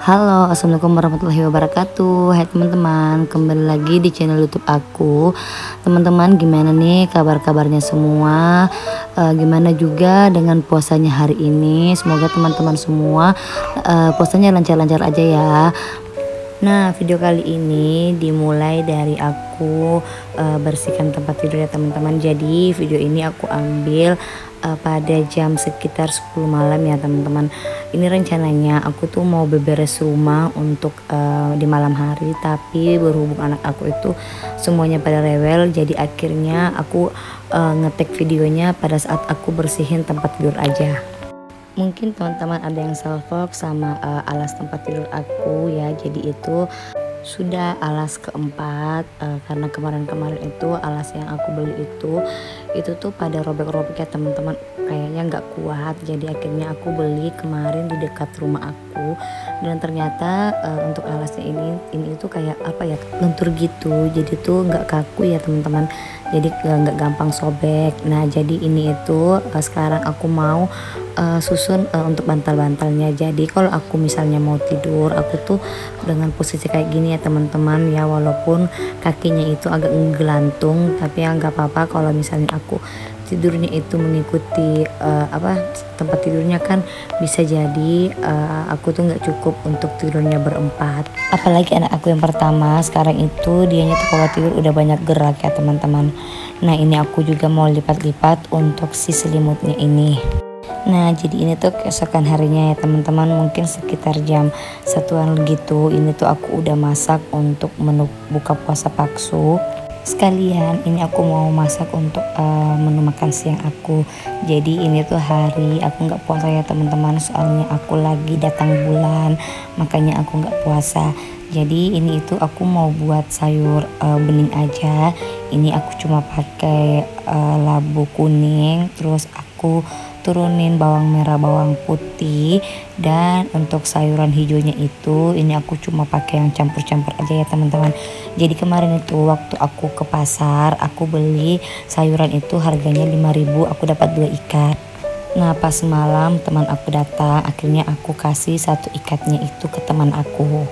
Halo, assalamualaikum warahmatullahi wabarakatuh. Hai teman-teman, kembali lagi di channel YouTube aku. Teman-teman, gimana nih kabar-kabarnya semua? Gimana juga dengan puasanya hari ini? Semoga teman-teman semua puasanya lancar-lancar aja ya. Nah, video kali ini dimulai dari aku bersihkan tempat tidur ya teman-teman. Jadi video ini aku ambil pada jam sekitar 10 malam ya teman-teman. Ini rencananya aku tuh mau beberes rumah untuk di malam hari, tapi berhubung anak aku itu semuanya pada rewel, jadi akhirnya aku ngetek videonya pada saat aku bersihin tempat tidur aja. Mungkin teman-teman ada yang salfok sama alas tempat tidur aku ya. Jadi itu sudah alas keempat, karena kemarin-kemarin itu alas yang aku beli itu tuh pada robek-robek ya teman-teman, kayaknya nggak kuat. Jadi akhirnya aku beli kemarin di dekat rumah aku, dan ternyata untuk alasnya ini itu kayak apa ya, lentur gitu, jadi tuh nggak kaku ya teman-teman, jadi nggak gampang sobek. Nah jadi ini itu sekarang aku mau susun untuk bantal-bantalnya. Jadi kalau aku misalnya mau tidur, aku tuh dengan posisi kayak gini ya teman-teman ya, walaupun kakinya itu agak ngegelantung, tapi ya nggak apa-apa kalau misalnya aku tidurnya itu mengikuti tempat tidurnya, kan bisa jadi aku tuh nggak cukup untuk tidurnya berempat. Apalagi anak aku yang pertama sekarang itu dianya tuh kalau tidur udah banyak gerak ya teman-teman. Nah ini aku juga mau lipat-lipat untuk si selimutnya ini. Nah jadi ini tuh keesokan harinya ya teman-teman, mungkin sekitar jam 1-an gitu. Ini tuh aku udah masak untuk menu buka puasa Paksu. Sekalian ini aku mau masak untuk menu makan siang aku. Jadi ini tuh hari aku nggak puasa ya teman-teman, soalnya aku lagi datang bulan, makanya aku nggak puasa. Jadi ini itu aku mau buat sayur bening aja. Ini aku cuma pakai labu kuning, terus aku turunin bawang merah, bawang putih, dan untuk sayuran hijaunya itu ini aku cuma pakai yang campur-campur aja ya teman-teman. Jadi kemarin itu waktu aku ke pasar, aku beli sayuran itu harganya 5.000, aku dapat 2 ikat. Nah pas malam teman aku datang, akhirnya aku kasih 1 ikatnya itu ke teman aku.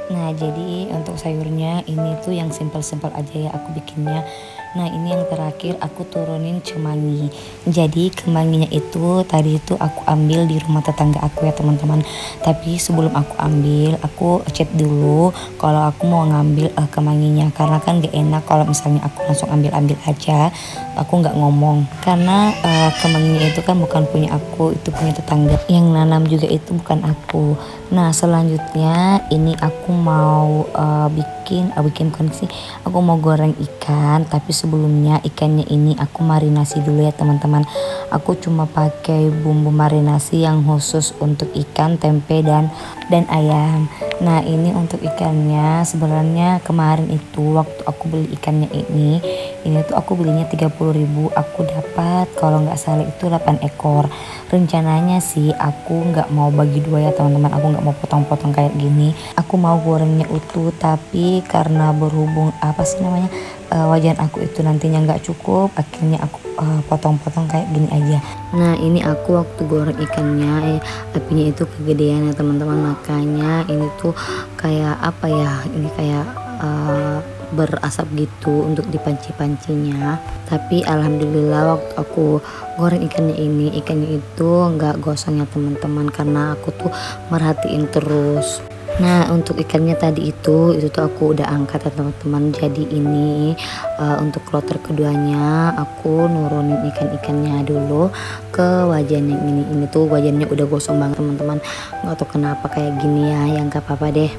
Nah jadi untuk sayurnya ini tuh yang simpel-simpel aja ya aku bikinnya. Nah ini yang terakhir aku turunin kemangi. Jadi kemanginya itu tadi itu aku ambil di rumah tetangga aku ya teman-teman. Tapi sebelum aku ambil, aku chat dulu kalau aku mau ngambil kemanginya, karena kan gak enak kalau misalnya aku langsung ambil aja, aku nggak ngomong. Karena kemanginya itu kan bukan punya aku, itu punya tetangga. Yang nanam juga itu bukan aku. Nah selanjutnya ini aku mau bikin kondisi, aku mau goreng ikan. Tapi sebelumnya ikannya ini aku marinasi dulu ya teman-teman. Aku cuma pakai bumbu marinasi yang khusus untuk ikan, tempe dan ayam. Nah ini untuk ikannya sebenarnya kemarin itu waktu aku beli ikannya ini tuh aku belinya 30.000, aku dapat kalau nggak salah itu 8 ekor. Rencananya sih aku nggak mau bagi 2 ya teman-teman, aku nggak mau potong-potong kayak gini, aku mau gorengnya utuh. Tapi karena berhubung wajan aku itu nantinya nggak cukup, akhirnya aku potong-potong kayak gini aja. Nah ini aku waktu goreng ikannya apinya itu kegedean ya teman-teman, makanya ini tuh kayak apa ya, ini kayak berasap gitu untuk dipanci-pancinya. Tapi alhamdulillah waktu aku goreng ikannya itu nggak gosong ya teman-teman, karena aku tuh merhatiin terus. Nah untuk ikannya tadi itu tuh aku udah angkat ya teman-teman. Jadi ini untuk kloter keduanya aku nurunin ikan-ikannya dulu ke wajan yang ini tuh wajannya udah gosong banget teman-teman, nggak tahu kenapa kayak gini ya, yang nggak apa-apa deh.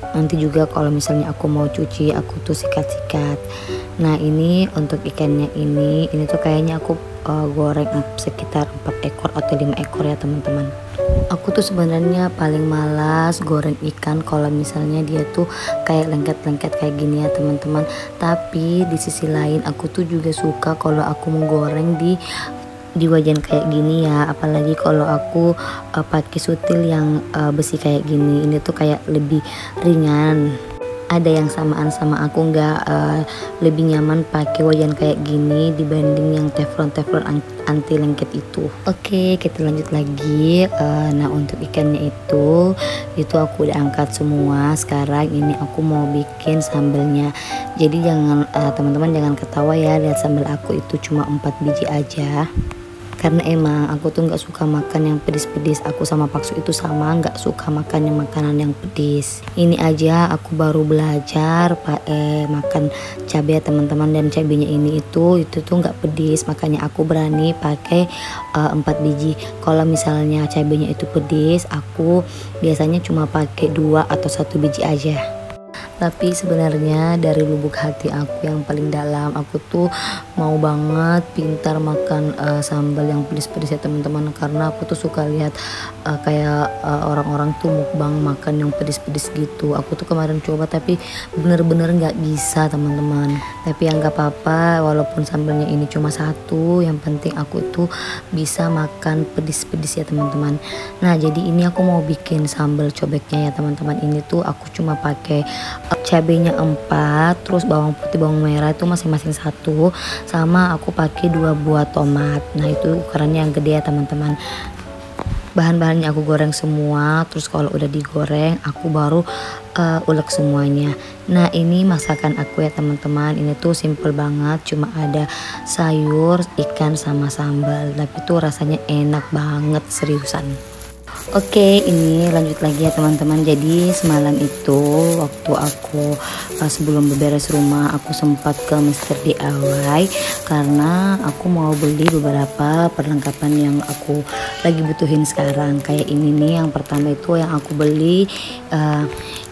Nanti juga kalau misalnya aku mau cuci, aku tuh sikat-sikat. Nah ini untuk ikannya ini tuh kayaknya aku goreng sekitar 4 ekor atau 5 ekor ya teman-teman. Aku tuh sebenarnya paling malas goreng ikan kalau misalnya dia tuh kayak lengket-lengket kayak gini ya teman-teman. Tapi di sisi lain aku tuh juga suka kalau aku menggoreng di wajan kayak gini ya, apalagi kalau aku pakai sutil yang besi kayak gini, ini tuh kayak lebih ringan. ada yang samaan sama aku, nggak lebih nyaman pakai wajan kayak gini dibanding yang teflon anti lengket itu. Oke, kita lanjut lagi. Nah, untuk ikannya itu aku udah angkat semua. Sekarang ini aku mau bikin sambelnya. Jadi jangan teman-teman jangan ketawa ya lihat sambal aku itu cuma 4 biji aja. Karena emang aku tuh nggak suka makan yang pedis-pedis. Aku sama Paksu itu sama, nggak suka makan yang makanan yang pedis. Ini aja aku baru belajar makan cabai ya teman-teman, dan cabenya ini itu tuh nggak pedis, makanya aku berani pakai 4 biji. Kalau misalnya cabenya itu pedis, aku biasanya cuma pakai 2 atau 1 biji aja. Tapi sebenarnya dari lubuk hati aku yang paling dalam, aku tuh mau banget pintar makan sambal yang pedes-pedes ya teman-teman. Karena aku tuh suka lihat kayak orang-orang tuh mukbang makan yang pedes-pedes gitu. Aku tuh kemarin coba tapi bener-bener nggak bisa teman-teman. Tapi yang nggak apa-apa, walaupun sambalnya ini cuma 1, yang penting aku tuh bisa makan pedes-pedes ya teman-teman. Nah, jadi ini aku mau bikin sambal cobeknya ya teman-teman. Ini tuh aku cuma pakai cabenya 4, terus bawang putih bawang merah itu masing-masing 1, sama aku pakai 2 buah tomat. Nah, itu ukurannya yang gede ya teman-teman. Bahan-bahannya aku goreng semua, terus kalau udah digoreng aku baru ulek semuanya. Nah, ini masakan aku ya teman-teman. Ini tuh simple banget, cuma ada sayur, ikan sama sambal, tapi tuh rasanya enak banget seriusan. Oke, ini lanjut lagi ya teman-teman. Jadi semalam itu waktu aku sebelum beberes rumah, aku sempat ke Mr. DIY karena aku mau beli beberapa perlengkapan yang aku lagi butuhin sekarang. Kayak ini nih, yang pertama itu yang aku beli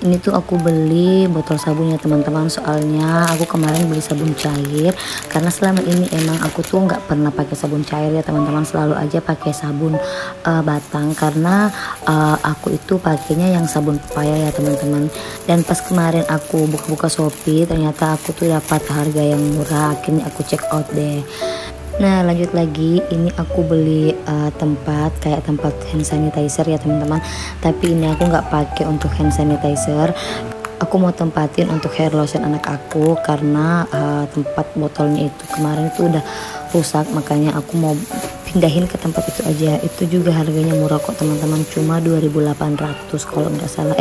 ini tuh aku beli botol sabunnya teman-teman. Soalnya aku kemarin beli sabun cair, karena selama ini emang aku tuh nggak pernah pakai sabun cair ya teman-teman, selalu aja pakai sabun batang, karena aku itu pakainya yang sabun pepaya ya teman-teman. Dan pas kemarin aku buka-buka Shopee, ternyata aku tuh dapat harga yang murah, akhirnya aku check out deh. Nah, lanjut lagi, ini aku beli tempat hand sanitizer ya teman-teman. Tapi ini aku nggak pakai untuk hand sanitizer, aku mau tempatin untuk hair lotion anak aku, karena tempat botolnya itu kemarin itu udah rusak, makanya aku mau pindahin ke tempat itu aja. Itu juga harganya murah kok teman-teman, cuma 2.800 kalau nggak salah,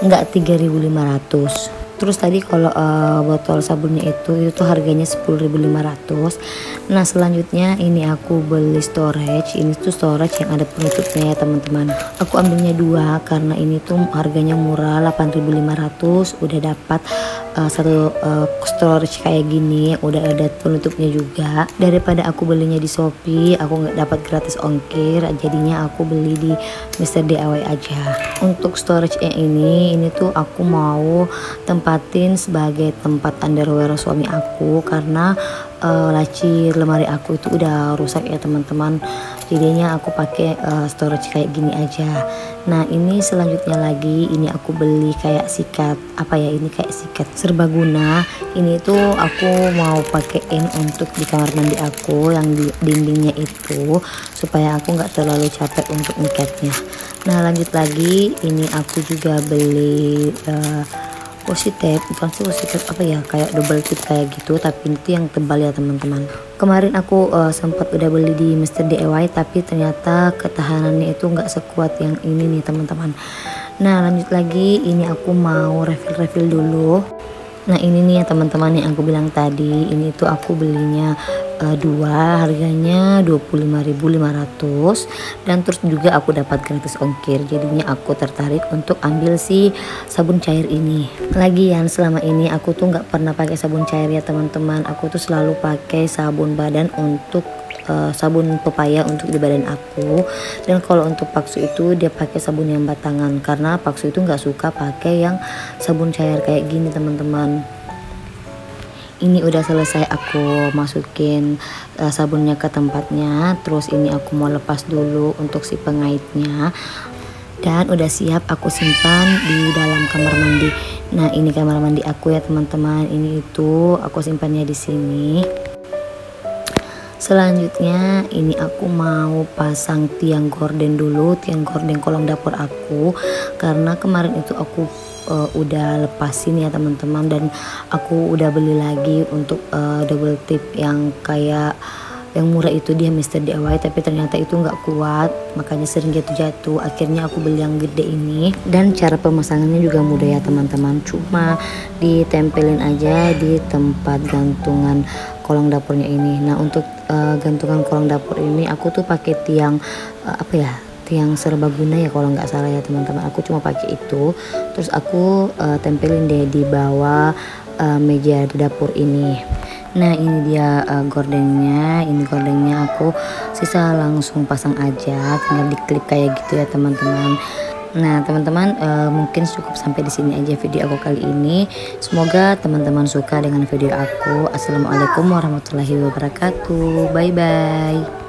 nggak 3.500. Terus tadi kalau botol sabunnya itu harganya 10.500. Nah, selanjutnya ini aku beli storage. Ini tuh storage yang ada penutupnya ya teman-teman. Aku ambilnya 2 karena ini tuh harganya murah, 8.500. Udah dapat satu storage kayak gini, udah ada penutupnya juga. Daripada aku belinya di Shopee, aku nggak dapat gratis ongkir, jadinya aku beli di Mr. DIY aja. Untuk storage ini tuh aku mau tempatin sebagai tempat underwear suami aku, karena laci lemari aku itu udah rusak ya teman-teman. Jadinya aku pakai storage kayak gini aja. Nah, ini selanjutnya lagi, ini aku beli kayak sikat, ini kayak sikat serbaguna. Ini tuh aku mau pakein untuk di kamar mandi aku yang di dindingnya itu, supaya aku nggak terlalu capek untuk ngikatnya. Nah, lanjut lagi, ini aku juga beli washi tape, bukan sih washi tape, kayak double tip kayak gitu, tapi itu yang tebal ya teman-teman. Kemarin aku sempat udah beli di Mr. DIY, tapi ternyata ketahanannya itu nggak sekuat yang ini nih teman-teman. Nah, lanjut lagi, ini aku mau refill dulu. Nah, ini nih ya teman-teman yang aku bilang tadi, ini tuh aku belinya 2, harganya 25.500, dan terus juga aku dapat gratis ongkir. Jadinya aku tertarik untuk ambil si sabun cair ini. Lagian selama ini aku tuh nggak pernah pakai sabun cair ya teman-teman. Aku tuh selalu pakai sabun badan untuk sabun pepaya untuk di badan aku. Dan kalau untuk Paksu itu dia pakai sabun yang batangan, karena Paksu itu nggak suka pakai yang sabun cair kayak gini teman-teman. Ini udah selesai aku masukin sabunnya ke tempatnya. Terus ini aku mau lepas dulu untuk si pengaitnya, dan udah siap aku simpan di dalam kamar mandi. Nah, ini kamar mandi aku ya teman-teman. Ini itu aku simpannya di sini. Selanjutnya ini aku mau pasang tiang gorden dulu, tiang gorden kolong dapur aku, karena kemarin itu aku udah lepasin ya teman-teman, dan aku udah beli lagi untuk double tip yang kayak yang murah itu dia Mister DIY, tapi ternyata itu nggak kuat, makanya sering jatuh-jatuh. Akhirnya aku beli yang gede ini, dan cara pemasangannya juga mudah ya teman-teman, cuma ditempelin aja di tempat gantungan kolong dapurnya ini. Nah untuk gantungan kolong dapur ini aku tuh pakai tiang apa ya, tiang serbaguna ya kalau nggak salah ya teman-teman. Aku cuma pakai itu, terus aku tempelin deh di bawah meja di dapur ini. Nah ini dia gordengnya, ini gordengnya aku sisa langsung pasang aja, tinggal diklip kayak gitu ya teman-teman. Nah teman-teman, mungkin cukup sampai di sini aja video aku kali ini. Semoga teman-teman suka dengan video aku. Assalamualaikum warahmatullahi wabarakatuh. Bye bye.